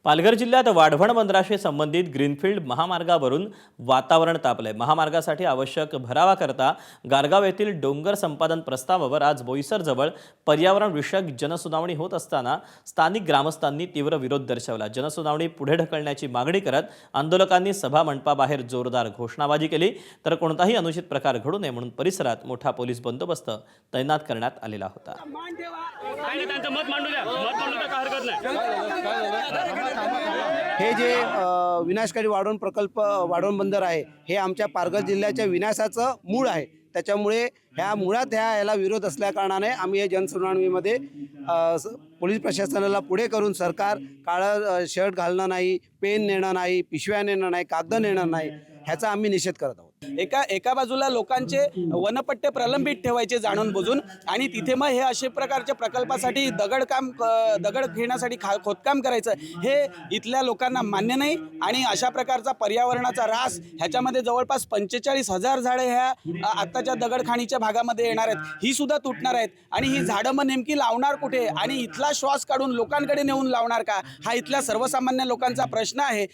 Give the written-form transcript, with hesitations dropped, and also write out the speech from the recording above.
पालघर जिल्ह्यात वाढवण बंदराशी संबंधित ग्रीनफील्ड महामार्गावरून वातावरण तापलंय। महामार्गासाठी आवश्यक भरावाकरता गारगाव येथील डोंगर संपादन प्रस्तावावर आज बोईसरजवळ पर्यावरण विषयक जनसुनावणी होत असताना स्थानिक ग्रामस्थांनी तीव्र विरोध दर्शवला। जनसुनावणी पुढे ढकलण्याची मागणी करत आंदोलकांनी सभा मंडपाबाहेर जोरदार घोषणाबाजी केली, तर कोणताही अनुचित प्रकार घडू नये म्हणून परिसरात मोठा पोलीस बंदोबस्त तैनात करण्यात आलेला होता। हे जे विनाशकारी वाढवण प्रकल्प वाढवण बंदर आहे हे आमच्या पालघर जिल्ह्याच्या विनाशाचं मूळ आहे। त्याच्यामुळे ह्या मुळात याला विरोध असल्याकारणाने आम्ही या जनसुनावणीमध्ये पोलीस प्रशासनाला पुढे करून सरकार काळं शर्ट घालणं नाही, पेन नेणं नाही, पिशव्या नेणं नाही, कागद नेणं नाही, ह्याचा आम्ही निषेध करत आहोत। एका बाजूला लोकांचे वनपट्टे प्रलंबित ठेवायचे जाणून बुजून, आणि तिथे मग हे अशा प्रकारच्या प्रकल्पासाठी दगड घेण्यासाठी खोदकाम करायचं हे इथल्या लोकांना मान्य नाही। आणि अशा प्रकारचा पर्यावरणाचा ऱ्हास ह्याच्यामध्ये जवळपास 45,000 झाडे ह्या आत्ताच्या दगडखाणीच्या भागामध्ये येणार आहेत, ही सुद्धा तुटणार आहेत। आणि ही झाडं मग नेमकी लावणार कुठे आणि इथला श्वास काढून लोकांकडे नेऊन लावणार का, हा इथल्या सर्वसामान्य लोकांचा प्रश्न आहे।